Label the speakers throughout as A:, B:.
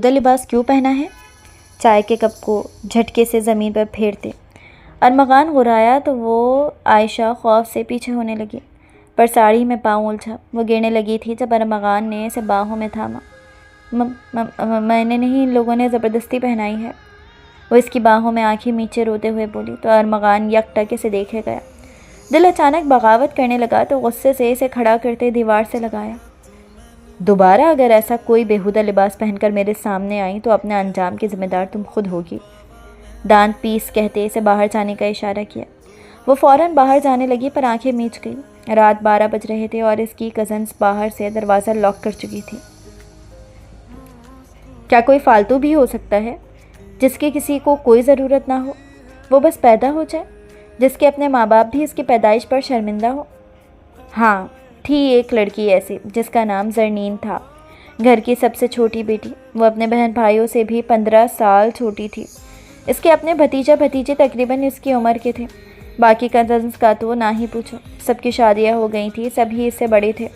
A: لباس کیوں پہنا ہے؟ چائے کے کپ کو جھٹکے سے زمین پر پھیرتے ارمغان غرایا تو وہ عائشہ خوف سے پیچھے ہونے لگی، پر ساڑی میں پاؤں الجھا۔ وہ گرنے لگی تھی جب ارمغان نے اسے باہوں میں تھاما۔ میں نے نہیں، ان لوگوں نے زبردستی پہنائی ہے۔ وہ اس کی باہوں میں آنکھیں میچے روتے ہوئے بولی تو ارمغان یکٹک اسے دیکھے گیا۔ دل اچانک بغاوت کرنے لگا تو غصے سے اسے کھڑا کرتے دیوار سے لگایا۔ دوبارہ اگر ایسا کوئی بیہودہ لباس پہن کر میرے سامنے آئی تو اپنے انجام کی ذمہ دار تم خود ہوگی۔ دانت پیس کہتے اسے باہر جانے کا اشارہ کیا۔ وہ فوراً باہر جانے لگی پر آنکھیں میچ گئی۔ رات 12 بج رہے تھے اور اس کی کزنز باہر سے دروازہ لاک کر چکی تھی۔ کیا کوئی فالتو بھی ہو سکتا ہے جس کی کسی کو کوئی ضرورت نہ ہو؟ وہ بس پیدا ہو جائے، جس کے اپنے ماں باپ بھی اس کی پیدائش پر شرمندہ ہو؟ ہاں، تھی ایک لڑکی ایسی جس کا نام زرنین تھا، گھر کی سب سے چھوٹی بیٹی۔ وہ اپنے بہن بھائیوں سے بھی 15 سال چھوٹی تھی۔ اس کے اپنے بھتیجا بھتیجے تقریباً اس کی عمر کے تھے۔ باقی کزنز کا تو نہ ہی پوچھو، سب کی شادیاں ہو گئی تھیں، سب ہی اس سے بڑے تھے۔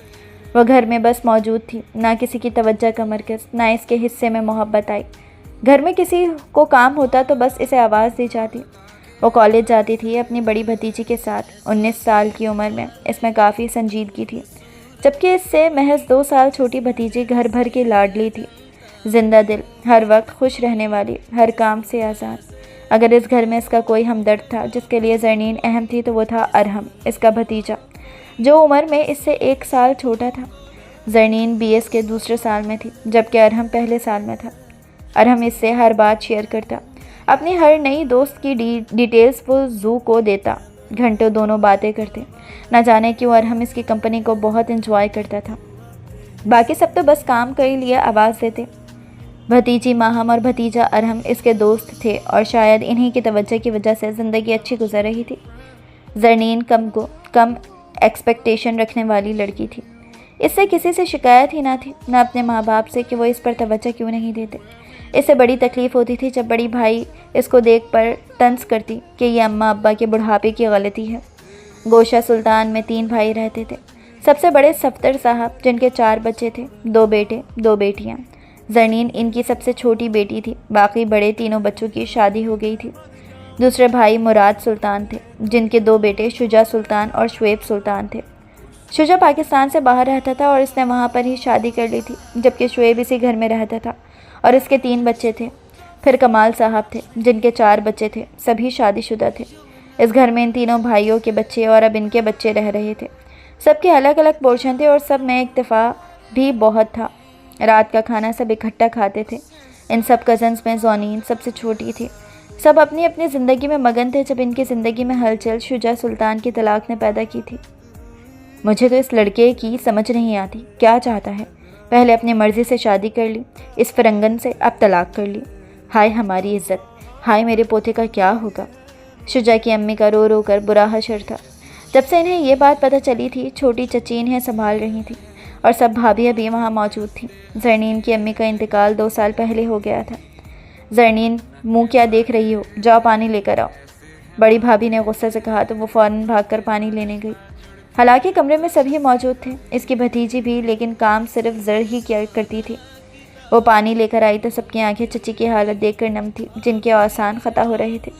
A: وہ گھر میں بس موجود تھی، نہ کسی کی توجہ کا مرکز، نہ اس کے حصے میں محبت آئی۔ گھر میں کسی کو کام ہوتا تو بس اسے آواز دی جاتی۔ وہ کالج جاتی تھی اپنی بڑی بھتیجی کے ساتھ، 19 سال کی عمر میں۔ اس میں کافی سنجیدگی تھی، جبکہ اس سے محض 2 سال چھوٹی بھتیجی گھر بھر کی لاڈلی تھی، زندہ دل، ہر وقت خوش رہنے والی، ہر کام سے آزاد۔ اگر اس گھر میں اس کا کوئی ہمدرد تھا جس کے لیے زرنین اہم تھی تو وہ تھا ارحم، اس کا بھتیجا، جو عمر میں اس سے 1 سال چھوٹا تھا۔ زرنین BS کے دوسرے سال میں تھی، جبکہ ارحم پہلے سال میں تھا۔ ارحم اس سے ہر بات شیئر کرتا، اپنی ہر نئی دوست کی ڈیٹیلز وہ زو کو دیتا۔ گھنٹوں دونوں باتیں کرتے، نہ جانے کیوں ارحم اس کی کمپنی کو بہت انجوائے کرتا تھا۔ باقی سب تو بس کام کے لیے آواز دیتے۔ بھتیجی ماہم اور بھتیجا ارحم اس کے دوست تھے اور شاید انہی کی توجہ کی وجہ سے زندگی اچھی گزر رہی تھی۔ زرنین کم ایکسپیکٹیشن رکھنے والی لڑکی تھی۔ اس سے کسی سے شکایت ہی نہ تھی، نہ اپنے ماں باپ سے کہ وہ اس پر توجہ کیوں نہیں دیتے۔ اس سے بڑی تکلیف ہوتی تھی جب بڑی بھائی اس کو دیکھ پر طنز کرتی کہ یہ اماں ابا کے بڑھاپے کی غلطی ہے۔ گوشہ سلطان میں 3 بھائی رہتے تھے۔ سب سے بڑے صفدر صاحب، جن کے 4 بچے تھے، 2 بیٹے 2 بیٹیاں۔ زرنین ان کی سب سے چھوٹی بیٹی تھی، باقی بڑے تینوں بچوں کی شادی ہو گئی تھی۔ دوسرے بھائی مراد سلطان تھے، جن کے 2 بیٹے شجاع سلطان اور شعیب سلطان تھے۔ شجاع پاکستان سے باہر رہتا تھا اور اس نے وہاں پر ہی شادی کر لی تھی، جبکہ شعیب اسی گھر میں رہتا تھا اور اس کے 3 بچے تھے۔ پھر کمال صاحب تھے، جن کے 4 بچے تھے، سبھی شادی شدہ تھے۔ اس گھر میں ان تینوں بھائیوں کے بچے اور اب ان کے بچے رہ رہے تھے۔ سب کے الگ الگ پورشن تھے اور سب میں اتفاق بھی بہت تھا۔ رات کا کھانا سب اکٹھا کھاتے تھے۔ ان سب کزنز میں زونین سب سے چھوٹی تھی۔ سب اپنی اپنی زندگی میں مگن تھے جب ان کی زندگی میں ہلچل شجاع سلطان کی طلاق نے پیدا کی تھی۔ مجھے تو اس لڑکے کی سمجھ نہیں آتی، کیا چاہتا ہے؟ پہلے اپنی مرضی سے شادی کر لی اس فرنگن سے، اب طلاق کر لی۔ ہائے ہماری عزت، ہائے میرے پوتے کا کیا ہوگا؟ شجاع کی امی کا رو رو کر برا حشر تھا۔ جب سے انہیں یہ بات پتہ چلی تھی، چھوٹی چچی انہیں سنبھال رہی تھی اور سب بھابھیاں بھی وہاں موجود تھیں۔ زرنین کی امی کا انتقال 2 سال پہلے ہو گیا تھا۔ زرنین، منہ کیا دیکھ رہی ہو؟ جاؤ پانی لے کر آؤ، بڑی بھابھی نے غصے سے کہا تو وہ فوراً بھاگ کر پانی لینے گئی۔ حالانکہ کمرے میں سبھی موجود تھے، اس کی بھتیجی بھی، لیکن کام صرف زر ہی کیا کرتی تھی۔ وہ پانی لے کر آئی تو سب کی آنکھیں چچی کی حالت دیکھ کر نم تھی، جن کے آسان خطا ہو رہے تھے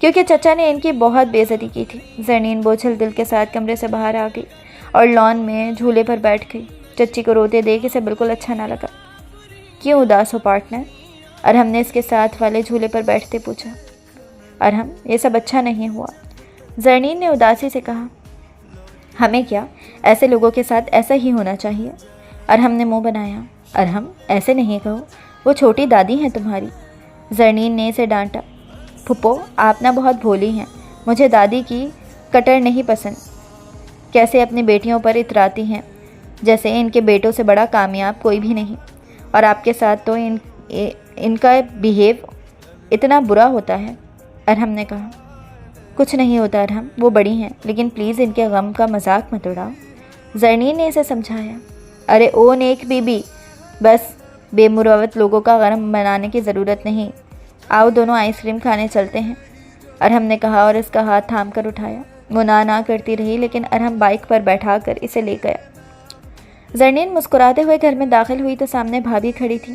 A: کیونکہ چچا نے ان کی بہت بے عزتی کی تھی۔ زرنین بوجھل دل کے ساتھ کمرے سے باہر آ گئی اور لان میں جھولے پر بیٹھ گئی۔ چچی کو روتے دیکھ اسے بالکل اچھا نہ لگا۔ کیوں اداس ہو پارٹنر؟ ارحم نے اس کے ساتھ والے جھولے پر بیٹھتے پوچھا۔ ارحم، یہ سب اچھا نہیں ہوا، زرنین نے اداسی سے کہا۔ ہمیں کیا، ایسے لوگوں کے ساتھ ایسا ہی ہونا چاہیے۔ ارحم نے منہ بنایا۔ ارحم، ایسے نہیں کہو، وہ چھوٹی دادی ہیں تمہاری۔ زرنین نے اسے ڈانٹا۔ پھپھو، آپ نہ بہت بھولی ہیں، مجھے دادی کی کٹر نہیں پسند۔ کیسے اپنی بیٹیوں پر اتراتی ہیں جیسے ان کے بیٹوں سے بڑا کامیاب کوئی بھی نہیں، اور آپ کے ساتھ تو ان کا بیہیو اتنا برا ہوتا ہے۔ ارحم نے کہا۔ کچھ نہیں ہوتا ارحم، وہ بڑی ہیں، لیکن پلیز ان کے غم کا مذاق مت اڑاؤ۔ زرنین نے اسے سمجھایا۔ ارے او نیک بی بی، بس بے مروت لوگوں کا غم بنانے کی ضرورت نہیں، آؤ دونوں آئس کریم کھانے چلتے ہیں، ارحم نے کہا اور اس کا ہاتھ تھام کر اٹھایا۔ وہ نہ کرتی رہی، لیکن ارحم بائک پر بیٹھا کر اسے لے گیا۔ زرنین مسکراتے ہوئے گھر میں داخل ہوئی تو سامنے بھابھی کھڑی تھی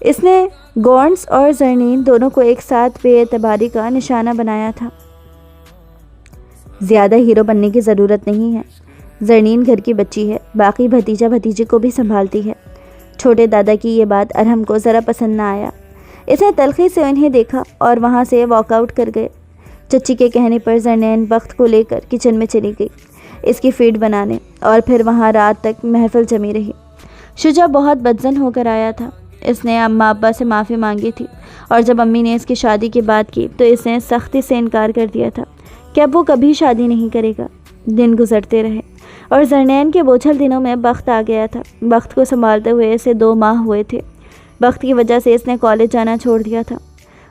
A: اس نے گونڈس اور زرنین دونوں کو ایک ساتھ بے اعتباری کا نشانہ بنایا تھا۔ زیادہ ہیرو بننے کی ضرورت نہیں ہے۔ زرنین گھر کی بچی ہے، باقی بھتیجا بھتیجے کو بھی سنبھالتی ہے۔ چھوٹے دادا کی یہ بات ارحم کو ذرا پسند نہ آیا۔ اس نے تلخی سے انہیں دیکھا اور وہاں سے واک آؤٹ کر گئے۔ چچی کے کہنے پر زرنین وقت کو لے کر کچن میں چلی گئی، اس کی فیڈ بنانے، اور پھر وہاں رات تک محفل جمی رہی۔ شجاع بہت بدظن ہو کر آیا تھا۔ اس نے اماں ابا سے معافی مانگی تھی، اور جب امی نے اس کی شادی کی بات کی تو اس نے سختی سے انکار کر دیا تھا کہ اب وہ کبھی شادی نہیں کرے گا۔ دن گزرتے رہے اور زرنین کے بوجھل دنوں میں بخت آ گیا تھا۔ بخت کو سنبھالتے ہوئے اسے 2 ماہ ہوئے تھے۔ بخت کی وجہ سے اس نے کالج جانا چھوڑ دیا تھا۔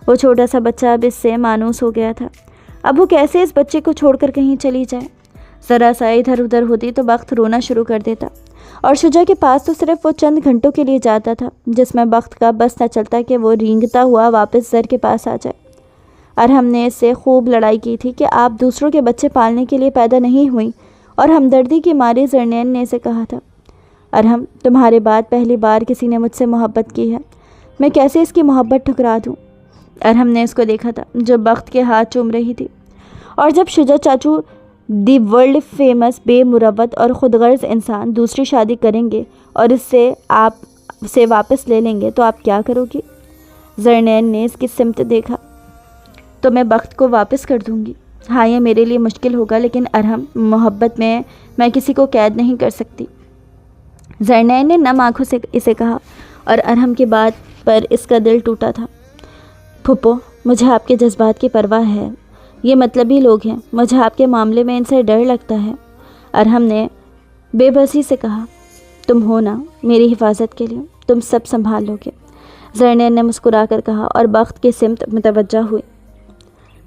A: وہ چھوٹا سا بچہ اب اس سے مانوس ہو گیا تھا۔ اب وہ کیسے اس بچے کو چھوڑ کر کہیں چلی جائے؟ ذرا سا ادھر ادھر ہوتی تو بخت رونا شروع کر دیتا، اور شجاع کے پاس تو صرف وہ چند گھنٹوں کے لیے جاتا تھا جس میں بخت کا بس نہ چلتا کہ وہ رینگتا ہوا واپس زر کے پاس آ جائے۔ ارحم نے اس سے خوب لڑائی کی تھی کہ آپ دوسروں کے بچے پالنے کے لیے پیدا نہیں ہوئیں، اور ہمدردی کی ماری زرنین نے اسے کہا تھا، ارحم تمہارے بعد پہلی بار کسی نے مجھ سے محبت کی ہے، میں کیسے اس کی محبت ٹھکرا دوں؟ ارحم نے اس کو دیکھا تھا جو بخت کے ہاتھ چوم رہی تھی، اور جب شجاع چاچو دی ورلڈ فیمس بے مروت اور خود غرض انسان دوسری شادی کریں گے اور اس سے آپ سے واپس لے لیں گے تو آپ کیا کرو گی؟ زرنین نے اس کی سمت دیکھا۔ تو میں بخت کو واپس کر دوں گی۔ ہاں یہ میرے لیے مشکل ہوگا، لیکن ارحم محبت میں کسی کو قید نہیں کر سکتی۔ زرنین نے نم آنکھوں سے اسے کہا، اور ارحم کی بات پر اس کا دل ٹوٹا تھا۔ پھپھو مجھے آپ کے جذبات کی پرواہ ہے، یہ مطلبی لوگ ہیں، مجھے آپ کے معاملے میں ان سے ڈر لگتا ہے۔ ارحم نے بے بسی سے کہا، تم ہو نا میری حفاظت کے لیے، تم سب سنبھال لو گے۔ زرنین نے مسکرا کر کہا اور بخت کی سمت متوجہ ہوئی۔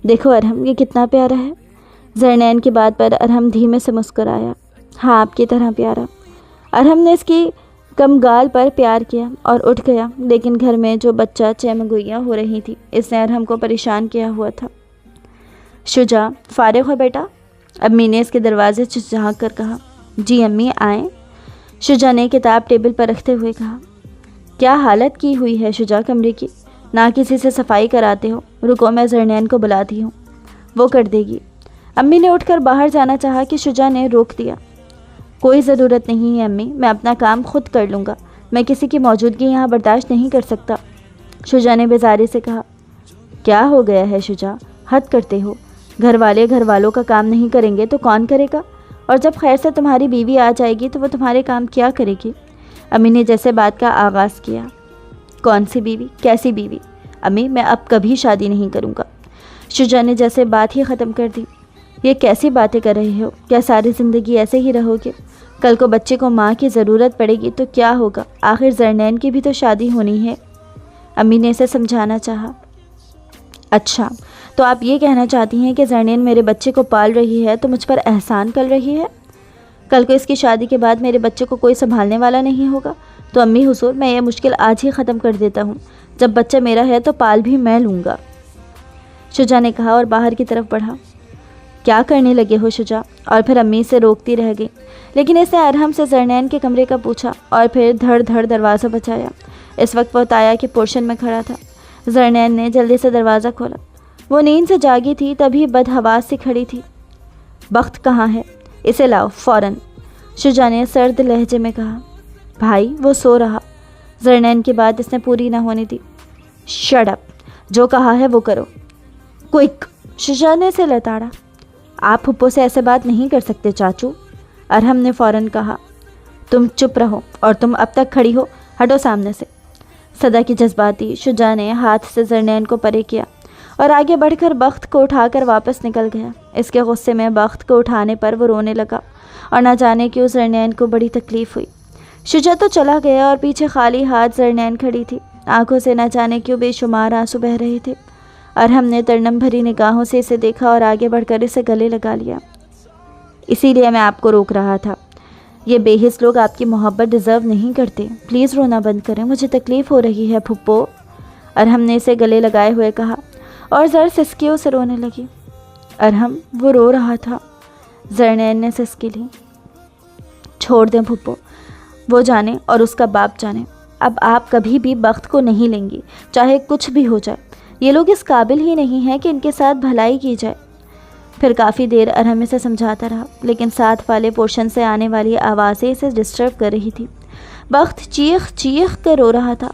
A: دیکھو ارحم یہ کتنا پیارا ہے۔ زرنین کی بات پر ارحم دھیمے سے مسکرایا، ہاں آپ کی طرح پیارا۔ ارحم نے اس کی کم گال پر پیار کیا اور اٹھ گیا، لیکن گھر میں جو بچہ چہمگوئیاں ہو رہی تھی اس نے ارحم کو پریشان کیا ہوا تھا۔ شجاع فارغ ہو بیٹا؟ امی نے اس کے دروازے سے جھانک کر کہا۔ جی امی آئیں۔ شجاع نے کتاب ٹیبل پر رکھتے ہوئے کہا۔ کیا حالت کی ہوئی ہے شجاع کمرے کی، نہ کسی سے صفائی کراتے ہو۔ رکو میں زرنین کو بلاتی ہوں، وہ کر دے گی۔ امی نے اٹھ کر باہر جانا چاہا کہ شجاع نے روک دیا۔ کوئی ضرورت نہیں ہے امی، میں اپنا کام خود کر لوں گا، میں کسی کی موجودگی یہاں برداشت نہیں کر سکتا۔ شجاع نے بیزاری سے کہا۔ کیا ہو گیا ہے شجاع، حد کرتے ہو، گھر والوں کا کام نہیں کریں گے تو کون کرے گا؟ اور جب خیر سے تمہاری بیوی آ جائے گی تو وہ تمہارے کام کیا کرے گی؟ امی نے جیسے بات کا آغاز کیا۔ کون سی بیوی، کیسی بیوی؟ امی میں اب کبھی شادی نہیں کروں گا۔ شجاع نے جیسے بات ہی ختم کر دی۔ یہ کیسی باتیں کر رہے ہو؟ کیا ساری زندگی ایسے ہی رہو گے؟ کل کو بچے کو ماں کی ضرورت پڑے گی تو کیا ہوگا؟ آخر زرنین کی بھی تو شادی ہونی ہے۔ امی نے اسے سمجھانا چاہا۔ اچھا تو آپ یہ کہنا چاہتی ہیں کہ زرنین میرے بچے کو پال رہی ہے تو مجھ پر احسان کر رہی ہے؟ کل کو اس کی شادی کے بعد میرے بچے کو کوئی سنبھالنے والا نہیں ہوگا تو امی حضور میں یہ مشکل آج ہی ختم کر دیتا ہوں، جب بچہ میرا ہے تو پال بھی میں لوں گا، شجاع نے کہا اور باہر کی طرف بڑھا۔ کیا کرنے لگے ہو شجاع؟ اور پھر امی سے روکتی رہ گئی، لیکن اس نے ارحم سے زرنین کے کمرے کا پوچھا اور پھر دھڑ دھڑ دروازہ بجایا۔ اس وقت وہ تایا کے پورشن میں کھڑا تھا۔ زرنین نے جلدی سے دروازہ کھولا۔ وہ نیند سے جاگی تھی تبھی بدحواس سی کھڑی تھی۔ بخت کہاں ہے؟ اسے لاؤ فوراً، شجاع نے سرد لہجے میں کہا۔ بھائی وہ سو رہا۔ زرنین کی بات اس نے پوری نہ ہونے دی۔ شٹ اپ، جو کہا ہے وہ کرو، کوئک، شجاع نے اسے لتاڑا۔ آپ پھپھو سے ایسے بات نہیں کر سکتے چاچو، ارحم نے فوراً کہا۔ تم چپ رہو، اور تم اب تک کھڑی ہو، ہٹو سامنے سے۔ صدا کی جذباتی شجاع نے ہاتھ سے زرنین کو پرے کیا اور آگے بڑھ کر بخت کو اٹھا کر واپس نکل گیا۔ اس کے غصے میں بخت کو اٹھانے پر وہ رونے لگا اور نہ جانے کیوں زرنین کو بڑی تکلیف ہوئی۔ شجاع تو چلا گیا اور پیچھے خالی ہاتھ زرنین کھڑی تھی، آنکھوں سے نہ جانے کیوں بے شمار آنسو بہہ رہے تھے۔ ارحم نے ترنم بھری نگاہوں سے اسے دیکھا اور آگے بڑھ کر اسے گلے لگا لیا۔ اسی لیے میں آپ کو روک رہا تھا، یہ بے حس لوگ آپ کی محبت ڈیزرو نہیں کرتے، پلیز رونا بند کریں، مجھے تکلیف ہو رہی ہے پھپھو، ارحم نے اسے گلے لگائے ہوئے کہا اور زر سسکیوں سے رونے لگی۔ ارحم وہ رو رہا تھا، زرنین نے سسکی لی۔ چھوڑ دیں پھپھو، وہ جانے اور اس کا باپ جانے، اب آپ کبھی بھی بخت کو نہیں لیں گی، چاہے کچھ بھی ہو جائے۔ یہ لوگ اس قابل ہی نہیں ہیں کہ ان کے ساتھ بھلائی کی جائے۔ پھر کافی دیر ارحم اسے سمجھاتا رہا، لیکن ساتھ والے پورشن سے آنے والی آوازیں اسے ڈسٹرب کر رہی تھی۔ بخت چیخ چیخ کر رو رہا تھا۔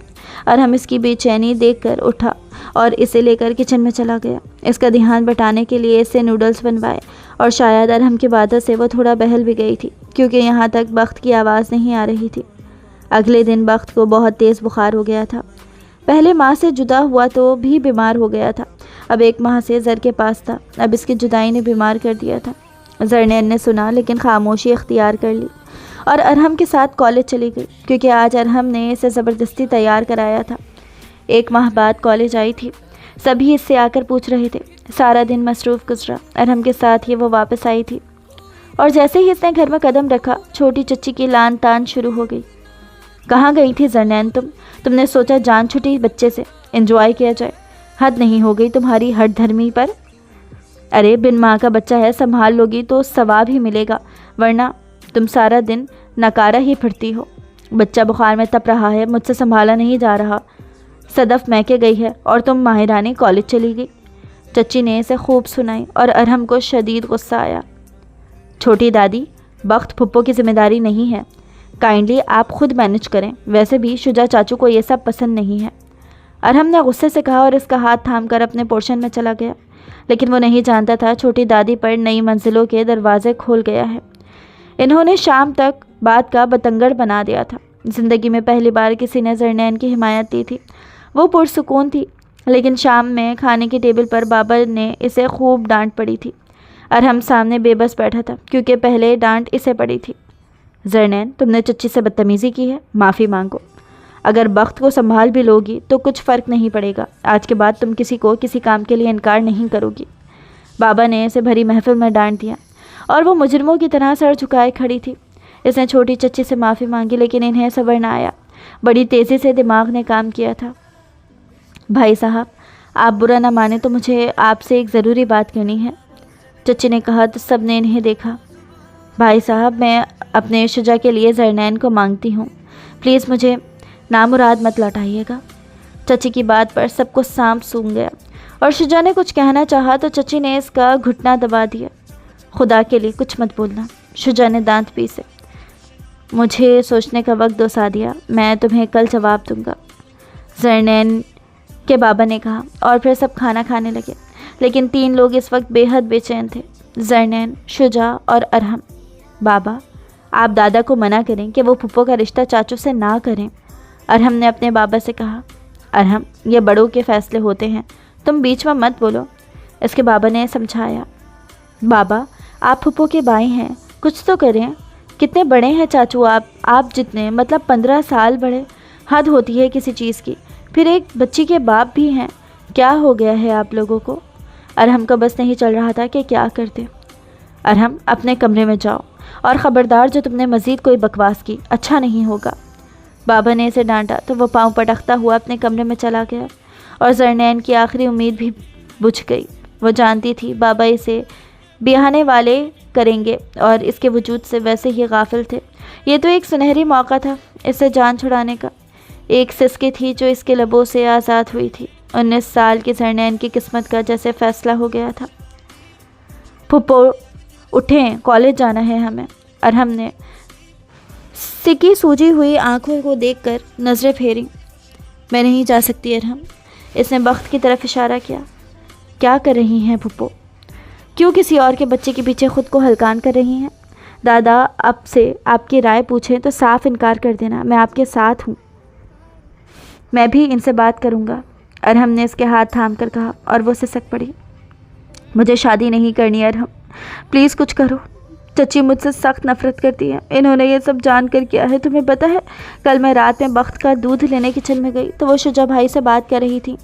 A: ارحم اس کی بے چینی دیکھ کر اٹھا اور اسے لے کر کچن میں چلا گیا۔ اس کا دھیان بٹانے کے لیے اسے نوڈلز بنوائے، اور شاید ارحم کی عادت سے وہ تھوڑا بہل بھی گئی تھی، کیونکہ یہاں تک بخت کی آواز نہیں آ رہی تھی۔ اگلے دن بخت کو بہت تیز بخار ہو گیا تھا۔ پہلے ماں سے جدا ہوا تو بھی بیمار ہو گیا تھا، اب 1 ماہ سے زر کے پاس تھا۔ اب اس کی جدائی نے بیمار کر دیا تھا۔ زرنین نے سنا، لیکن خاموشی اختیار کر لی اور ارحم کے ساتھ کالج چلی گئی، کیونکہ آج ارحم نے اسے زبردستی تیار کرایا تھا۔ 1 ماہ بعد کالج آئی تھی۔ سبھی اس سے آ کر پوچھ رہے تھے۔ سارا دن مصروف گزرا۔ ارحم کے ساتھ ہی وہ واپس آئی تھی، اور جیسے ہی اس نے گھر میں قدم رکھا، چھوٹی چچی کی لان تان شروع ہو گئی۔ کہاں گئی تھی زرنین تم نے سوچا جان چھٹی بچے سے، انجوائے کیا جائے۔ حد نہیں ہو گئی تمہاری ہٹ دھرمی پر؟ ارے بن ماں کا بچہ ہے، سنبھال لوگی تو ثواب ہی ملے گا، ورنہ تم سارا دن نکارہ ہی پھرتی ہو۔ بچہ بخار میں تپ رہا ہے، مجھ سے سنبھالا نہیں جا رہا۔ صدف میکے گئی ہے اور تم ماہرانی کالج چلی گئی۔ چچی نے اسے خوب سنائی اور ارحم کو شدید غصہ آیا۔ چھوٹی دادی، بخت پھپھو کی ذمہ داری نہیں ہے، کائنڈلی آپ خود مینج کریں، ویسے بھی شجا چاچو کو یہ سب پسند نہیں ہے۔ ارحم نے غصے سے کہا اور اس کا ہاتھ تھام کر اپنے پورشن میں چلا گیا، لیکن وہ نہیں جانتا تھا چھوٹی دادی پر نئی منزلوں کے دروازے کھول گیا ہے۔ انہوں نے شام تک بات کا بتنگڑ بنا دیا تھا۔ زندگی میں پہلی بار کسی نے زرنین کی حمایت دی تھی۔ وہ پرسکون تھی، لیکن شام میں کھانے کی ٹیبل پر بابا نے اسے خوب ڈانٹ پڑی تھی۔ ارحم سامنے بے بس بیٹھا تھا، کیونکہ پہلے ڈانٹ اسے پڑی تھی۔ زرنین، تم نے چچی سے بدتمیزی کی ہے، معافی مانگو۔ اگر بخت کو سنبھال بھی لوگی تو کچھ فرق نہیں پڑے گا، آج کے بعد تم کسی کو کسی کام کے لیے انکار نہیں کرو گی۔ بابا نے اسے بھری محفل میں ڈانٹ دیا، اور وہ مجرموں کی طرح سر جھکائے کھڑی تھی۔ اس نے چھوٹی چچی سے معافی مانگی، لیکن انہیں صبر نہ آیا۔ بڑی تیزی سے دماغ نے کام کیا تھا۔ بھائی صاحب، آپ برا نہ مانیں تو مجھے آپ سے ایک ضروری بات کرنی ہے، چچی نے کہا تو سب نے انہیں دیکھا۔ بھائی صاحب، میں اپنے شجا کے لیے زرنین کو مانگتی ہوں، پلیز مجھے نامراد مت لوٹائیے گا۔ چچی کی بات پر سب کو سانپ سونگھ گیا، اور شجا نے کچھ کہنا چاہا تو چچی نے اس کا گھٹنا دبا دیا۔ خدا کے لیے کچھ مت بولنا، شجا نے دانت پیسے۔ مجھے سوچنے کا وقت دو سعدیہ، میں تمہیں کل جواب دوں گا، زرنین کے بابا نے کہا، اور پھر سب کھانا کھانے لگے۔ لیکن 3 لوگ اس وقت بے حد بے چین تھے، زرنین، شجا اور ارحم۔ بابا، آپ دادا کو منع کریں کہ وہ پھپھو کا رشتہ چاچو سے نہ کریں، ارحم نے اپنے بابا سے کہا۔ ارحم، یہ بڑوں کے فیصلے ہوتے ہیں، تم بیچ میں مت بولو، اس کے بابا نے سمجھایا۔ بابا، آپ پھپھو کے بھائی ہیں، کچھ تو کریں، کتنے بڑے ہیں چاچو آپ جتنے، مطلب 15 سال بڑے، حد ہوتی ہے کسی چیز کی، پھر ایک بچی کے باپ بھی ہیں، کیا ہو گیا ہے آپ لوگوں کو؟ ارحم کا بس نہیں چل رہا تھا کہ کیا کرتے۔ ارحم، اپنے کمرے میں جاؤ، اور خبردار جو تم نے مزید کوئی بکواس کی، اچھا نہیں ہوگا۔ بابا نے اسے ڈانٹا تو وہ پاؤں پٹکتا ہوا اپنے کمرے میں چلا گیا، اور زرنین کی آخری امید بھی بجھ گئی۔ وہ جانتی تھی بابا اسے بیاہنے والے کریں گے، اور اس کے وجود سے ویسے ہی غافل تھے۔ یہ تو ایک سنہری موقع تھا اسے جان چھڑانے کا، ایک سسکی تھی جو اس کے لبوں سے آزاد ہوئی تھی۔ 19 سال کی زرنین کی قسمت کا جیسے فیصلہ ہو گیا تھا۔ پھپھو اٹھیں، کالج جانا ہے ہمیں، ارحم نے سکی سوجی ہوئی آنکھوں کو دیکھ کر نظریں پھیری۔ میں نہیں جا سکتی ارحم، اس نے بخت کی طرف اشارہ کیا۔ کیا کر رہی ہیں پھپھو؟ کیوں کسی اور کے بچے کے پیچھے خود کو ہلکان کر رہی ہیں؟ دادا اب سے آپ کی رائے پوچھیں تو صاف انکار کر دینا، میں آپ کے ساتھ ہوں، میں بھی ان سے بات کروں گا، ارحم نے اس کے ہاتھ تھام کر کہا، اور وہ سسک پڑی۔ مجھے شادی نہیں کرنی ارحم، پلیز کچھ کرو، چچی مجھ سے سخت نفرت کرتی ہے، انہوں نے یہ سب جان کر کیا ہے۔ تمہیں پتہ ہے کل میں رات میں بخت کا دودھ لینے کچن میں گئی تو وہ شجا بھائی سے بات کر رہی تھی،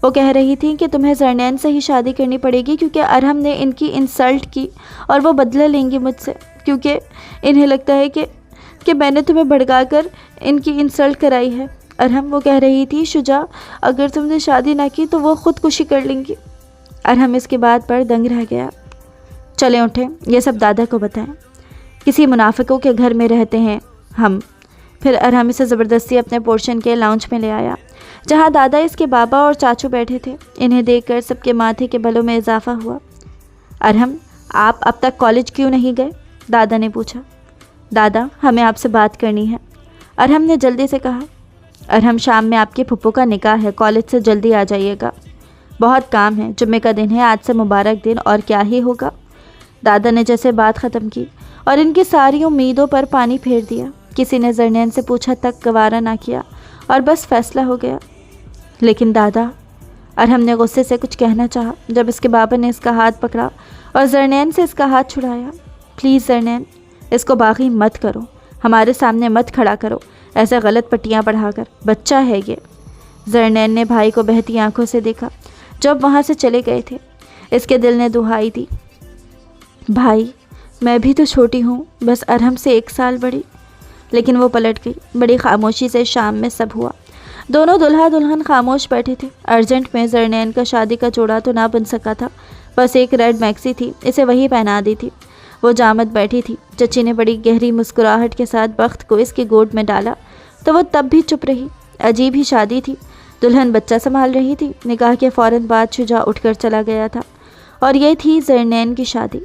A: وہ کہہ رہی تھی کہ تمہیں زرنین سے ہی شادی کرنی پڑے گی کیونکہ ارحم نے ان کی انسلٹ کی، اور وہ بدلہ لیں گی مجھ سے، کیونکہ انہیں لگتا ہے کہ میں نے تمہیں بھڑکا کر ان کی انسلٹ کرائی ہے۔ ارحم، وہ کہہ رہی تھی شجا اگر تم نے شادی نہ کی تو وہ خودکشی کر لیں گی۔ ارحم اس کی بات پر دنگ رہ گیا۔ چلیں اٹھیں، یہ سب دادا کو بتائیں، کسی منافقوں کے گھر میں رہتے ہیں ہم، پھر ارحم اسے زبردستی اپنے پورشن کے لاؤنج میں لے آیا جہاں دادا، اس کے بابا اور چاچو بیٹھے تھے۔ انہیں دیکھ کر سب کے ماتھے کے بلوں میں اضافہ ہوا۔ ارحم، آپ اب تک کالج کیوں نہیں گئے؟ دادا نے پوچھا۔ دادا، ہمیں آپ سے بات کرنی ہے، ارحم نے جلدی سے کہا۔ ارحم، شام میں آپ کے پھپھو کا نکاح ہے، کالج سے جلدی آ جائیے گا، بہت کام ہے، جمعے کا دن ہے، آج سے مبارک دن، اور کیا ہی ہوگا۔ دادا نے جیسے بات ختم کی اور ان کی ساری امیدوں پر پانی پھیر دیا۔ کسی نے زرنین سے پوچھا تک گوارا نہ کیا اور بس فیصلہ ہو گیا۔ لیکن دادا، ارحم نے غصے سے کچھ کہنا چاہا جب اس کے بابا نے اس کا ہاتھ پکڑا اور زرنین سے اس کا ہاتھ چھڑایا۔ پلیز زرنین، اس کو باغی مت کرو، ہمارے سامنے مت کھڑا کرو ایسے غلط پٹیاں پڑھا کر، بچہ ہے یہ۔ زرنین نے بھائی کو بہتی آنکھوں سے دیکھا جب وہاں سے چلے گئے تھے۔ اس کے دل نے دہائی دی، بھائی میں بھی تو چھوٹی ہوں، بس ارحم سے 1 سال بڑی۔ لیکن وہ پلٹ گئی۔ بڑی خاموشی سے شام میں سب ہوا۔ دونوں دلہا دلہن خاموش بیٹھے تھے۔ ارجنٹ میں زرنین کا شادی کا جوڑا تو نہ بن سکا تھا، بس ایک ریڈ میکسی تھی، اسے وہی پہنا دی تھی۔ وہ جامد بیٹھی تھی۔ چچی نے بڑی گہری مسکراہٹ کے ساتھ بخت کو اس کی گود میں ڈالا تو وہ تب بھی چپ رہی۔ عجیب ہی شادی تھی۔ دلہن بچہ سنبھال رہی تھی۔ نکاح کے فوراً بعد شجاع اٹھ کر چلا گیا تھا اور یہ تھی زرنین کی شادی۔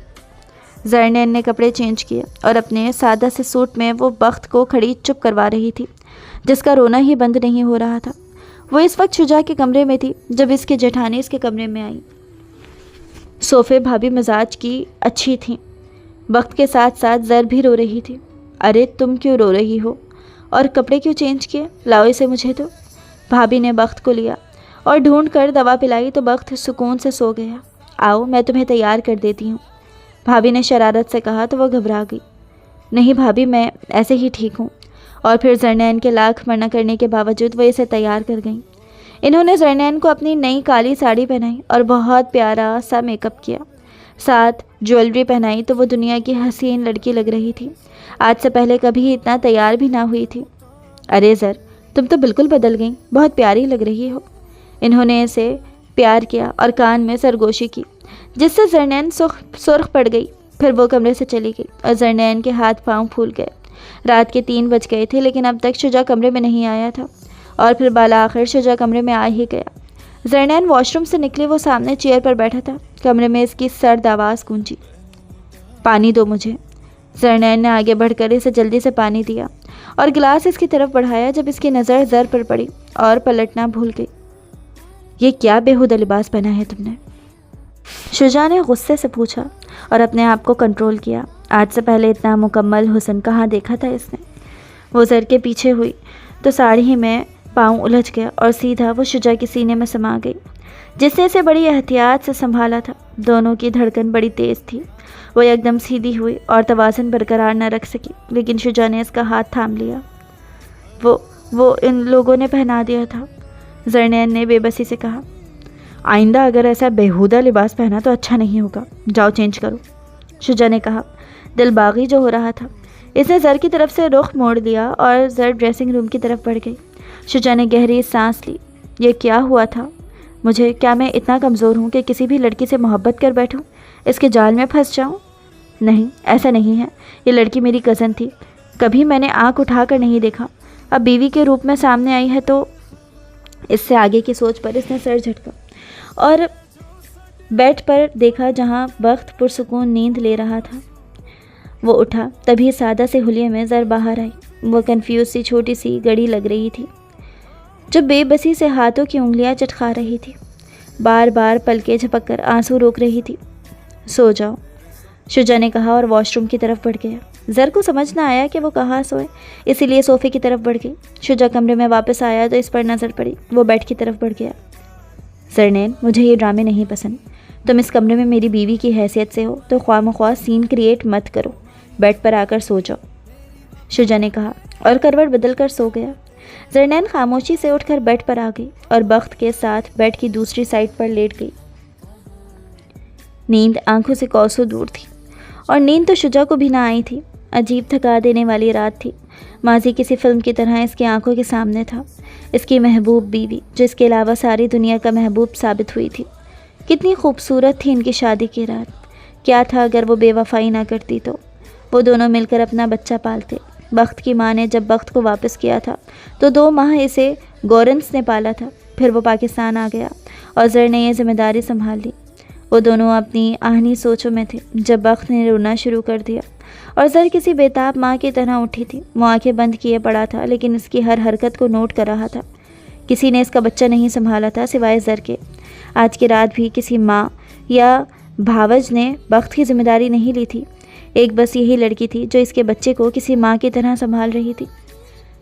A: زرنین نے کپڑے چینج کیے اور اپنے سادہ سے سوٹ میں وہ بخت کو کھڑی چپ کروا رہی تھی جس کا رونا ہی بند نہیں ہو رہا تھا۔ وہ اس وقت شجاع کے کمرے میں تھی جب اس کی جیٹھانی اس کے کمرے میں آئی۔ صوفے بھابھی مزاج کی اچھی تھیں۔ بخت کے ساتھ ساتھ زر بھی رو رہی تھی۔ ارے تم کیوں رو رہی ہو اور کپڑے کیوں چینج کیے؟ لاؤ اسے مجھے دو۔ بھابھی نے بخت کو لیا اور ڈھونڈ کر دوا پلائی تو بخت سکون سے سو گیا۔ آؤ میں تمہیں تیار کر دیتی ہوں، بھابھی نے شرارت سے کہا تو وہ گھبرا گئی۔ نہیں بھابھی، میں ایسے ہی ٹھیک ہوں۔ اور پھر زرنین کے لاکھ منع کرنے کے باوجود وہ اسے تیار کر گئیں۔ انہوں نے زرنین کو اپنی نئی کالی ساڑی پہنائی اور بہت پیارا سا میک اپ کیا، ساتھ جویلری پہنائی تو وہ دنیا کی حسین لڑکی لگ رہی تھی۔ آج سے پہلے کبھی اتنا تیار بھی نہ ہوئی تھی۔ ارے زر، تم تو بالکل بدل گئیں، بہت پیاری لگ رہی ہو۔ انہوں نے اسے پیار کیا اور کان میں سرگوشی کی جس سے زرنین سرخ پڑ گئی۔ پھر وہ کمرے سے چلی گئی اور زرنین کے ہاتھ پاؤں پھول گئے۔ رات کے 3 بج گئے تھے لیکن اب تک شجاع کمرے میں نہیں آیا تھا اور پھر بالآخر شجاع کمرے میں آ ہی گیا۔ زرنین واش روم سے نکلی، وہ سامنے چیئر پر بیٹھا تھا۔ کمرے میں اس کی سرد آواز گونجی، پانی دو مجھے۔ زرنین نے آگے بڑھ کر اسے جلدی سے پانی دیا اور گلاس اس کی طرف بڑھایا جب اس کی نظر زر پر پڑی اور پلٹنا بھول گئی۔ یہ کیا بیہودہ لباس پہنا ہے تم نے؟ شجاع نے غصے سے پوچھا اور اپنے آپ کو کنٹرول کیا۔ آج سے پہلے اتنا مکمل حسن کہاں دیکھا تھا اس نے۔ وہ زر کے پیچھے ہوئی تو ساڑی میں پاؤں الجھ گیا اور سیدھا وہ شجاع کے سینے میں سما گئی جس نے اسے بڑی احتیاط سے سنبھالا تھا۔ دونوں کی دھڑکن بڑی تیز تھی۔ وہ ایک دم سیدھی ہوئی اور توازن برقرار نہ رکھ سکی، لیکن شجاع نے اس کا ہاتھ تھام لیا۔ وہ ان لوگوں نے پہنا دیا تھا، زرنین نے بے بسی سے کہا۔ آئندہ اگر ایسا بیہودہ لباس پہنا تو اچھا نہیں ہوگا، جاؤ چینج کرو، شجاع نے کہا۔ دل باغی جو ہو رہا تھا، اس نے زر کی طرف سے رخ موڑ لیا اور زر ڈریسنگ روم کی طرف بڑھ گئی۔ شجاع نے گہری سانس لی۔ یہ کیا ہوا تھا مجھے؟ کیا میں اتنا کمزور ہوں کہ کسی بھی لڑکی سے محبت کر بیٹھوں، اس کے جال میں پھنس جاؤں؟ نہیں، ایسا نہیں ہے۔ یہ لڑکی میری کزن تھی، کبھی میں نے آنکھ اٹھا کر نہیں دیکھا، اب بیوی کے روپ میں سامنے آئی ہے تو… اس سے آگے کی سوچ پر اس نے سر جھٹکا اور بیڈ پر دیکھا جہاں بخت پرسکون نیند لے رہا تھا۔ وہ اٹھا، تبھی سادہ سے حلیے میں زر باہر آئی۔ وہ کنفیوز سی چھوٹی سی گڑی لگ رہی تھی جو بے بسی سے ہاتھوں کی انگلیاں چٹکا رہی تھی، بار بار پلکیں جھپک کر آنسو روک رہی تھی۔ سو جاؤ، شجاع نے کہا اور واش روم کی طرف بڑھ گیا۔ زر کو سمجھ نہ آیا کہ وہ کہاں سوئے، اسی لیے صوفے کی طرف بڑھ گئی۔ شجاع کمرے میں واپس آیا تو اس پر نظر پڑی۔ وہ بیڈ کی طرف بڑھ گیا۔ زرنین، مجھے یہ ڈرامے نہیں پسند۔ تم اس کمرے میں میری بیوی کی حیثیت سے ہو تو خواہ مخواہ سین کریٹ مت کرو، بیڈ پر آ کر سو جاؤ، شجاع نے کہا اور کروٹ بدل کر سو گیا۔ زرنین خاموشی سے اٹھ کر بیڈ پر آ گئی اور بخت کے ساتھ بیڈ کی دوسری سائڈ پر لیٹ گئی۔ نیند آنکھوں سے کوسوں دور تھی اور نیند تو شجاع کو بھی نہ آئی تھی۔ عجیب تھکا دینے والی رات تھی۔ ماضی کسی فلم کی طرح اس کی آنکھوں کے سامنے تھا۔ اس کی محبوب بیوی جس کے علاوہ ساری دنیا کا محبوب ثابت ہوئی تھی۔ کتنی خوبصورت تھی ان کی شادی کی رات۔ کیا تھا اگر وہ بے وفائی نہ کرتی تو وہ دونوں مل کر اپنا بچہ پالتے۔ بخت کی ماں نے جب بخت کو واپس کیا تھا تو 2 ماہ اسے گورنس نے پالا تھا، پھر وہ پاکستان آ گیا اور زر نے یہ ذمہ داری سنبھال لی۔ وہ دونوں اپنی آہنی سوچوں میں تھے جب بخت نے رونا شروع کر دیا اور زر کسی بیتاب ماں کی طرح اٹھی تھی۔ وہ آنکھیں بند کیے پڑا تھا لیکن اس کی ہر حرکت کو نوٹ کر رہا تھا۔ کسی نے اس کا بچہ نہیں سنبھالا تھا سوائے زر کے۔ آج کی رات بھی کسی ماں یا بھاوج نے بخت کی ذمہ داری نہیں لی تھی۔ ایک بس یہی لڑکی تھی جو اس کے بچے کو کسی ماں کی طرح سنبھال رہی تھی۔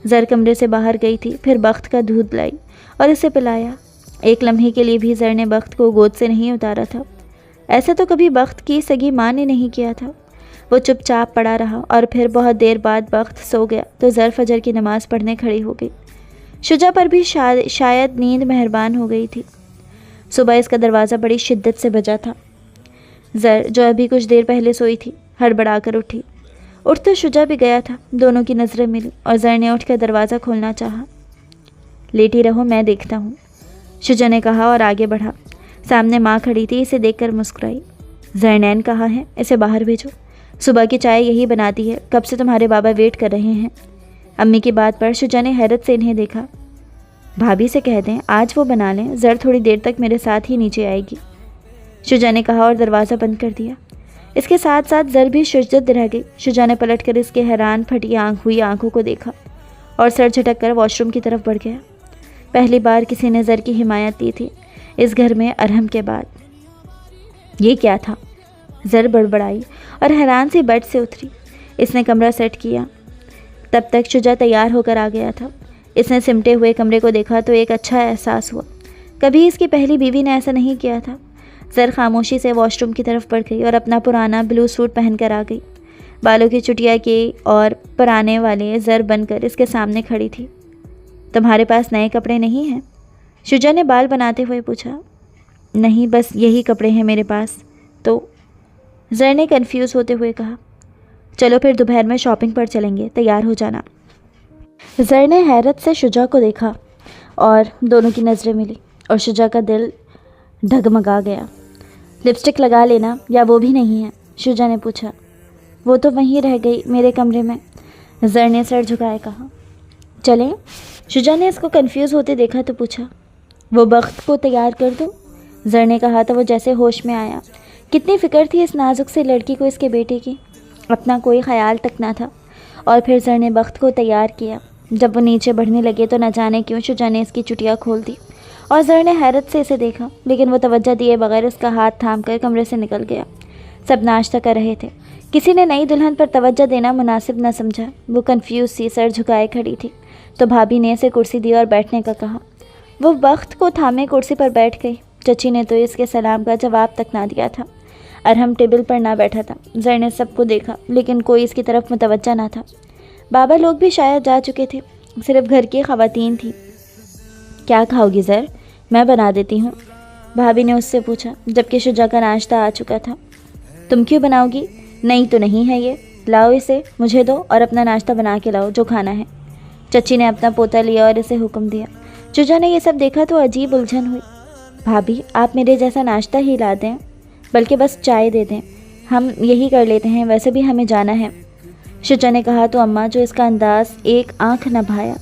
A: زر کمرے سے باہر گئی تھی، پھر بخت کا دودھ لائی اور اسے پلایا۔ ایک لمحے کے لیے بھی زر نے بخت کو گود سے نہیں اتارا تھا۔ ایسا تو کبھی بخت کی سگی ماں نے نہیں کیا تھا۔ وہ چپ چاپ پڑا رہا اور پھر بہت دیر بعد بخت سو گیا تو زر فجر کی نماز پڑھنے کھڑی ہو گئی۔ شجاع پر بھی شاید نیند مہربان ہو گئی تھی۔ صبح اس کا دروازہ بڑی شدت سے بجا تھا۔ زر جو ابھی کچھ دیر پہلے سوئی تھی ہڑبڑا کر اٹھی۔ اٹھتے شجاع بھی گیا تھا۔ دونوں کی نظریں ملی اور زر نے اٹھ کر دروازہ کھولنا چاہا۔ لیٹی رہو، میں دیکھتا ہوں، شجاع نے کہا اور آگے بڑھا۔ سامنے ماں کھڑی تھی، اسے دیکھ کر مسکرائی۔ زرنین کہاں ہے؟ اسے باہر بھیجو، صبح کی چائے یہی بناتی ہے، کب سے تمہارے بابا ویٹ کر رہے ہیں۔ امی کی بات پر شجاع نے حیرت سے انہیں دیکھا۔ بھابھی سے کہہ دیں آج وہ بنا لیں، زر تھوڑی دیر تک میرے ساتھ ہی نیچے آئے گی، شجاع نے کہا اور دروازہ بند کر دیا۔ اس کے ساتھ ساتھ زر بھی شجت رہ گئی۔ شجاع نے پلٹ کر اس کے حیران پھٹی ہوئی آنکھوں کو دیکھا اور سر جھٹک کر واش روم کی طرف بڑھ گیا۔ پہلی بار کسی نے زر کی حمایت دی تھی اس گھر میں ارحم کے بعد۔ یہ کیا تھا؟ زر بڑبڑائی اور حیران سی بیڈ سے اتری۔ اس نے کمرہ سیٹ کیا۔ تب تک شجاع تیار ہو کر آ گیا تھا۔ اس نے سمٹے ہوئے کمرے کو دیکھا تو ایک اچھا احساس ہوا۔ کبھی اس کی پہلی بیوی نے ایسا نہیں کیا تھا۔ زر خاموشی سے واش روم کی طرف بڑھ گئی اور اپنا پرانا بلو سوٹ پہن کر آ گئی۔ بالوں کی چٹیا کی اور پرانے والے زر بن کر اس کے سامنے کھڑی تھی۔ تمہارے پاس نئے کپڑے نہیں ہیں؟ شجاع نے بال بناتے ہوئے پوچھا۔ نہیں، بس یہی کپڑے ہیں میرے پاس۔ تو زر نے کنفیوز ہوتے ہوئے کہا۔ چلو پھر دوپہر میں شاپنگ پر چلیں گے، تیار ہو جانا۔ زر نے حیرت سے شجاع کو دیکھا اور دونوں کی نظریں ملی اور شجاع کا دل ڈگمگا گیا۔ لپسٹک لگا لینا یا وہ بھی نہیں ہے؟ شجاع نے پوچھا۔ وہ تو وہیں رہ گئی میرے کمرے میں، زر نے سر جھکائے کہا۔ چلیں؟ شجاع نے اس کو کنفیوز ہوتے دیکھا تو پوچھا۔ وہ بخت کو تیار کر دوں؟ زر نے کہا تو وہ جیسے ہوش میں آیا۔ کتنی فکر تھی اس نازک سے لڑکی کو اس کے بیٹے کی، اپنا کوئی خیال تک نہ تھا۔ اور پھر زر نے بخت کو تیار کیا۔ جب وہ نیچے بڑھنے لگے تو نہ جانے کیوں شجاع نے اس کی چٹیا کھول دی اور زر نے حیرت سے اسے دیکھا، لیکن وہ توجہ دیے بغیر اس کا ہاتھ تھام کر کمرے سے نکل گیا۔ سب ناشتہ کر رہے تھے۔ کسی نے نئی دلہن پر توجہ دینا مناسب نہ سمجھا۔ وہ کنفیوز سی سر جھکائے کھڑی تھی تو بھابھی نے اسے کرسی دی اور بیٹھنے کا کہا۔ وہ بخت کو تھامے کرسی پر بیٹھ گئی۔ چچی نے تو اس کے سلام کا جواب تک نہ دیا تھا۔ ارحم ٹیبل پر نہ بیٹھا تھا۔ زر نے سب کو دیکھا لیکن کوئی اس کی طرف متوجہ نہ تھا۔ بابا لوگ بھی شاید جا چکے تھے، صرف گھر کی خواتین تھیں۔ کیا کھاؤ گی زر؟ میں بنا دیتی ہوں، بھابھی نے اس سے پوچھا جبکہ شجاع کا ناشتہ آ چکا تھا۔ تم کیوں بناؤ گی؟ نہیں تو نہیں ہے یہ، لاؤ اسے مجھے دو اور اپنا ناشتہ بنا کے لاؤ جو کھانا ہے۔ چچی نے اپنا پوتا لیا اور اسے حکم دیا۔ شجاع نے یہ سب دیکھا تو عجیب الجھن ہوئی۔ بھابھی آپ میرے جیسا ناشتہ ہی لا دیں، بلکہ بس چائے دے دیں، ہم یہی کر لیتے ہیں، ویسے بھی ہمیں جانا ہے، شجاع نے کہا تو اماں جو اس کا انداز ایک آنکھ نہ بھایا۔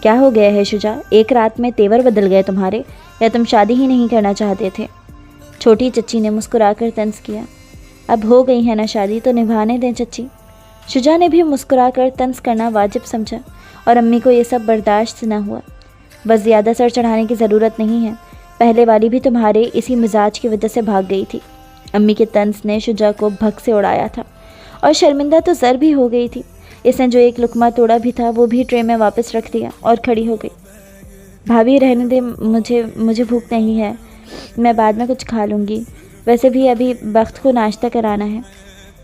A: کیا ہو گیا ہے شجاع؟ ایک رات میں تیور بدل گئے تمہارے، یا تم شادی ہی نہیں کرنا چاہتے تھے؟ چھوٹی چچی نے مسکرا کر طنز کیا۔ اب ہو گئی ہے نا شادی تو نبھانے دیں چچی۔ شجاع نے بھی مسکرا کر طنز کرنا واجب سمجھا اور امی کو یہ سب برداشت نہ ہوا۔ بس زیادہ سر چڑھانے کی ضرورت نہیں ہے، پہلے والی بھی تمہارے اسی مزاج کی وجہ سے بھاگ گئی تھی۔ امی کے طنز نے شجاع کو بھگ سے اڑایا تھا اور شرمندہ تو زر بھی ہو گئی تھی۔ اس نے جو ایک لقمہ توڑا بھی تھا وہ بھی ٹرے میں واپس رکھ دیا اور کھڑی ہو گئی۔ بھابھی رہنے دے، مجھے بھوک نہیں ہے، میں بعد میں کچھ کھا لوں گی، ویسے بھی ابھی بخت کو ناشتہ کرانا ہے،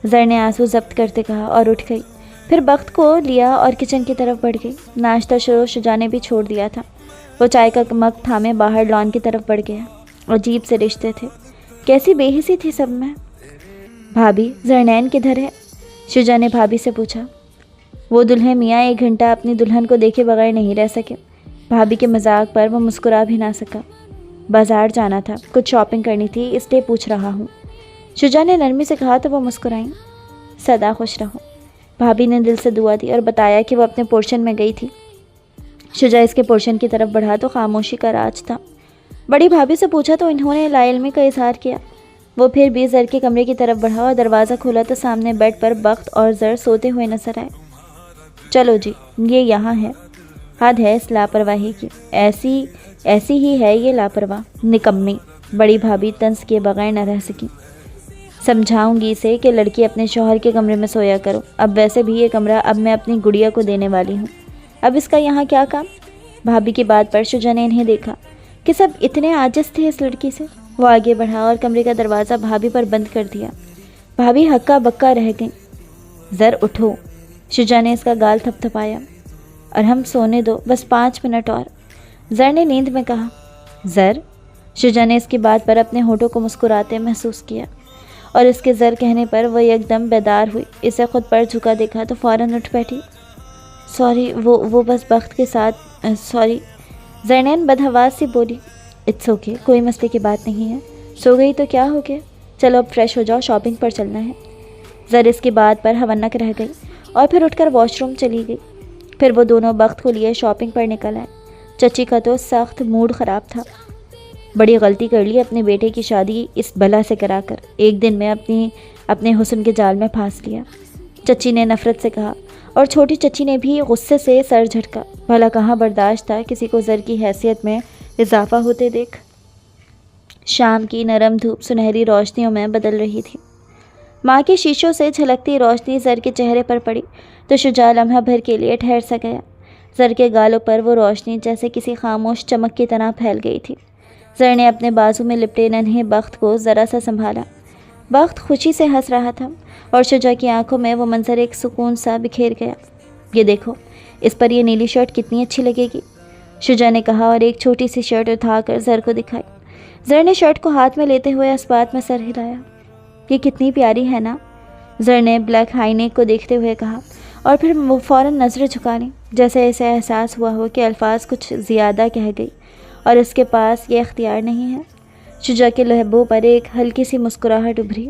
A: زر نے آنسو ضبط کرتے کہا اور اٹھ گئی۔ پھر بخت کو لیا اور کچن کی طرف بڑھ گئی۔ ناشتہ شروع شجاع نے بھی چھوڑ دیا تھا۔ وہ چائے کا مگ تھامے باہر لان کی طرف بڑھ گیا۔ عجیب سے رشتے تھے، کیسی بے حسی تھی سب میں۔ بھابھی زرنین کدھر ہے؟ شجاع نے بھابھی سے پوچھا۔ وہ دلہے میاں 1 گھنٹہ اپنی دلہن کو دیکھے بغیر نہیں رہ سکے۔ بھابھی کے مذاق پر وہ مسکرا بھی نہ سکا۔ بازار جانا تھا، کچھ شاپنگ کرنی تھی، اس لیے پوچھ رہا ہوں، شجاع نے نرمی سے کہا تو وہ مسکرائیں۔ سدا خوش رہو۔ بھابھی نے دل سے دعا دی اور بتایا کہ وہ اپنے پورشن میں گئی تھی۔ شجاع اس کے پورشن کی طرف بڑھا تو خاموشی کا راج تھا۔ بڑی بھابھی سے پوچھا تو انہوں نے لا علمی کا اظہار کیا۔ وہ پھر بھی زر کے کمرے کی طرف بڑھا اور دروازہ کھولا تو سامنے بیڈ پر بخت اور زر سوتے ہوئے نظر آئے۔ چلو جی، یہ یہاں ہے۔ حد ہے اس لاپرواہی کی، ایسی ہی ہے یہ لاپرواہ، نکمی۔ بڑی بھابھی طنز کیے بغیر نہ رہ سکی۔ سمجھاؤں گی اسے کہ لڑکی اپنے شوہر کے کمرے میں سویا کرو۔ اب ویسے بھی یہ کمرہ اب میں اپنی گڑیا کو دینے والی ہوں، اب اس کا یہاں کیا کام؟ بھابھی کی بات پر شجاع نے انہیں دیکھا کہ سب اتنے عاجز تھے اس لڑکی سے۔ وہ آگے بڑھا اور کمرے کا دروازہ بھابھی پر بند کر دیا۔ بھابھی ہکا بکا رہ گئیں۔ زر اٹھو، شجاع نے اس کا گال تھپ تھپایا، اور ہم سونے دو، بس 5 منٹ اور۔ زر نے نیند میں کہا۔ زر؟ شجاع نے اس کی بات پر اپنے ہونٹوں کو مسکراتے محسوس کیا، اور اس کے زر کہنے پر وہ ایک دم بیدار ہوئی۔ اسے خود پر جھکا دیکھا تو فوراً اٹھ بیٹھی۔ سوری، وہ بس بخت کے ساتھ سوری۔ زرنین بدحواس سی بولی۔ اٹس اوکے، کوئی مسئلے کی بات نہیں ہے، سو گئی تو کیا ہو گیا، چلو اب فریش ہو جاؤ، شاپنگ پر چلنا ہے۔ زر اس کی بات پر ہونک رہ گئی اور پھر اٹھ کر واش روم چلی گئی۔ پھر وہ دونوں بخت کو لیے شاپنگ پر نکل آئے۔ چچی کا تو سخت موڈ خراب تھا۔ بڑی غلطی کر لی اپنے بیٹے کی شادی اس بلا سے کرا کر، ایک دن میں اپنے حسن کے جال میں پھانس لیا، چچی نے نفرت سے کہا، اور چھوٹی چچی نے بھی غصے سے سر جھٹکا۔ بھلا کہاں برداشت تھا کسی کو زر کی حیثیت میں اضافہ ہوتے دیکھ۔ شام کی نرم دھوپ سنہری روشنیوں میں بدل رہی تھی۔ ماں کے شیشوں سے جھلکتی روشنی زر کے چہرے پر پڑی تو شجاع لمحہ بھر کے لیے ٹھہر سا گیا۔ زر کے گالوں پر وہ روشنی جیسے کسی خاموش چمک کی طرح پھیل گئی تھی۔ زر نے اپنے بازو میں لپٹے ننھے بخت کو ذرا سا سنبھالا۔ بخت خوشی سے ہنس رہا تھا اور شجاع کی آنکھوں میں وہ منظر ایک سکون سا بکھیر گیا۔ یہ دیکھو، اس پر یہ نیلی شرٹ کتنی اچھی لگے گی، شجاع نے کہا اور ایک چھوٹی سی شرٹ اٹھا کر زر کو دکھائی۔ زر نے شرٹ کو ہاتھ میں لیتے ہوئے اسبات میں سر ہلایا۔ یہ کتنی پیاری ہے نا، زر نے بلیک ہائی نیک کو دیکھتے ہوئے کہا، اور پھر وہ فوراً نظریں جھکا لیں، جیسے اسے احساس ہوا ہو کہ الفاظ کچھ زیادہ کہہ گئی اور اس کے پاس یہ اختیار نہیں ہے۔ شجاع کے لہبوں پر ایک ہلکی سی مسکراہٹ ابھری۔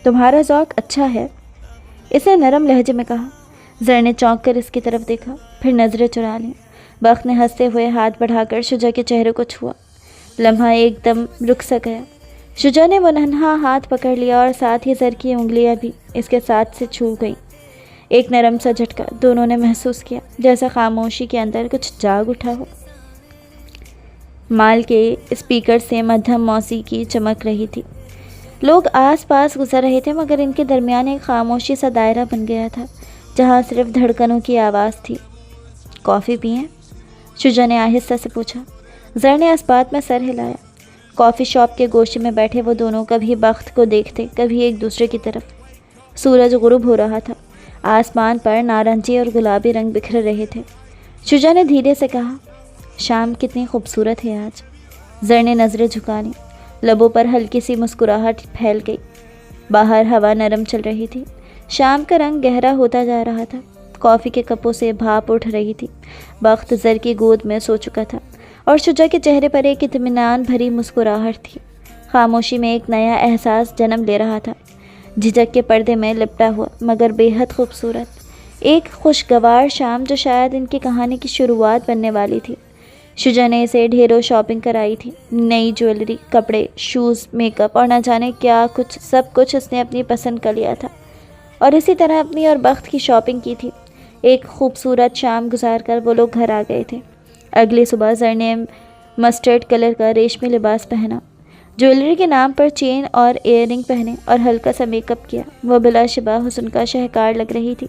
A: تمہارا ذوق اچھا ہے، اس نے نرم لہجے میں کہا۔ زر نے چونک کر اس کی طرف دیکھا، پھر نظریں چرا لیں۔ بخت نے ہنستے ہوئے ہاتھ بڑھا کر شجاع کے چہرے کو چھوا۔ لمحہ ایک دم رک سا گیا۔ شجاع نے وہ ننھا ہاتھ پکڑ لیا اور ساتھ ہی زر کی انگلیاں بھی اس کے ساتھ سے چھو گئیں۔ ایک نرم سا جھٹکا دونوں نے محسوس کیا، جیسا خاموشی کے اندر کچھ جاگ اٹھا ہو۔ مال کے اسپیکر سے مدھم موسیقی چمک رہی تھی۔ لوگ آس پاس گزر رہے تھے، مگر ان کے درمیان ایک خاموشی سا دائرہ بن گیا تھا جہاں صرف دھڑکنوں کی آواز تھی۔ کافی پئیں؟ شجاع نے آہستہ سے پوچھا۔ زر نے اسبات میں سر ہلایا۔ کافی شاپ کے گوشے میں بیٹھے وہ دونوں کبھی بخت کو دیکھتے، کبھی ایک دوسرے کی طرف۔ سورج غروب ہو رہا تھا، آسمان پر نارنجی اور گلابی رنگ بکھر رہے تھے۔ شجاع نے دھیرے سے کہا، شام کتنی خوبصورت ہے آج۔ زر نے نظریں جھکا لیں، لبوں پر ہلکی سی مسکراہٹ پھیل گئی۔ باہر ہوا نرم چل رہی تھی، شام کا رنگ گہرا ہوتا جا رہا تھا، کافی کے کپوں سے بھاپ اٹھ رہی تھی۔ بخت زر کی گود میں سو چکا تھا اور شجاع کے چہرے پر ایک اطمینان بھری مسکراہٹ تھی۔ خاموشی میں ایک نیا احساس جنم لے رہا تھا، جھجک کے پردے میں لپٹا ہوا مگر بے حد خوبصورت، ایک خوشگوار شام جو شاید ان کی کہانی کی شروعات بننے والی تھی۔ شجاع نے اسے ڈھیروں شاپنگ کرائی تھی، نئی جویلری، کپڑے، شوز، میک اپ اور نہ جانے کیا کچھ، سب کچھ اس نے اپنی پسند کر لیا تھا، اور اسی طرح اپنی اور بخت کی شاپنگ کی تھی۔ ایک خوبصورت شام گزار کر وہ لوگ گھر آ گئے تھے۔ اگلی صبح زر نے مسٹرڈ کلر کا ریشمی لباس پہنا، جویلری کے نام پر چین اور ایئر رنگ پہنے اور ہلکا سا میک اپ کیا۔ وہ بلا شبہ حسن کا شہکار لگ رہی تھی۔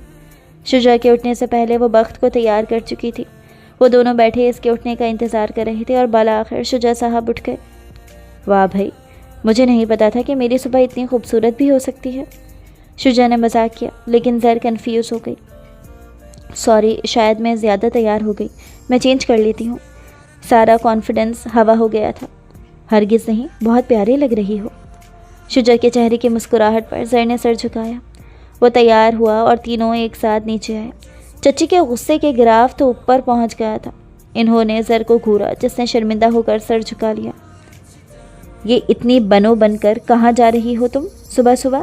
A: شجاع کے اٹھنے سے پہلے وہ بخت کو تیار کر چکی تھی۔ وہ دونوں بیٹھے اس کے اٹھنے کا انتظار کر رہے تھے اور بالآخر شجاع صاحب اٹھ گئے۔ واہ بھائی، مجھے نہیں پتا تھا کہ میری صبح اتنی خوبصورت بھی ہو سکتی ہے، شجاع نے مذاق کیا، لیکن زر کنفیوز ہو گئی۔ سوری، شاید میں زیادہ تیار ہو گئی، میں چینج کر لیتی ہوں۔ سارا کانفیڈنس ہوا ہو گیا تھا۔ ہرگز نہیں، بہت پیاری لگ رہی ہو۔ شجاع کے چہرے کی مسکراہٹ پر زر نے سر جھکایا۔ وہ تیار ہوا اور تینوں ایک ساتھ نیچے آئے۔ چچی کے غصے کے گراف تو اوپر پہنچ گیا تھا۔ انہوں نے زر کو گھورا، جس نے شرمندہ ہو کر سر جھکا لیا۔ یہ اتنی بنو بن کر کہاں جا رہی ہو تم صبح صبح؟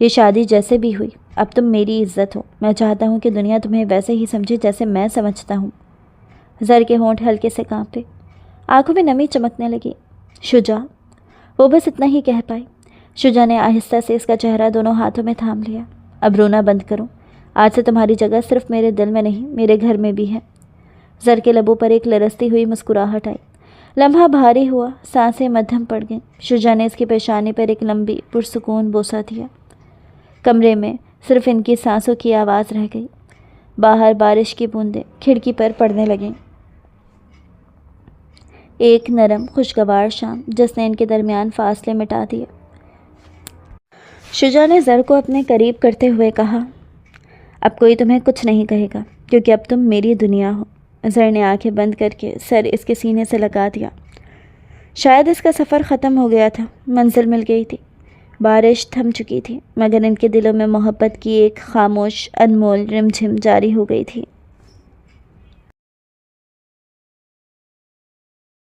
A: یہ شادی جیسے بھی ہوئی اب تم میری عزت ہو. میں چاہتا ہوں کہ دنیا تمہیں ویسے ہی سمجھے جیسے میں سمجھتا ہوں. زر کے ہونٹ ہلکے سے کانپے، آنکھوں میں نمی چمکنے لگی. شجاع، وہ بس اتنا ہی کہہ پائی. شجاع نے آہستہ سے اس کا چہرہ دونوں ہاتھوں میں تھام لیا. اب رونا بند کرو. آج سے تمہاری جگہ صرف میرے دل میں نہیں میرے گھر میں بھی ہے. زر کے لبوں پر ایک لرزتی ہوئی مسکراہٹ آئی. لمحہ بھاری ہوا، سانسیں مدھم پڑ گئیں. شجاع نے اس کی پیشانی پر ایک لمبی پرسکون بوسہ دیا. کمرے میں صرف ان کی سانسوں کی آواز رہ گئی. باہر بارش کی بوندیں کھڑکی پر پڑنے لگیں. ایک نرم خوشگوار شام جس نے ان کے درمیان فاصلے مٹا دیے. شجاع نے زر کو اپنے قریب کرتے ہوئے کہا، اب کوئی تمہیں کچھ نہیں کہے گا کیونکہ اب تم میری دنیا ہو. زر نے آنکھیں بند کر کے سر اس کے سینے سے لگا دیا. شاید اس کا سفر ختم ہو گیا تھا، منزل مل گئی تھی، بارش تھم چکی تھی، مگر ان کے دلوں میں محبت کی ایک خاموش انمول رمجھم جاری ہو گئی تھی.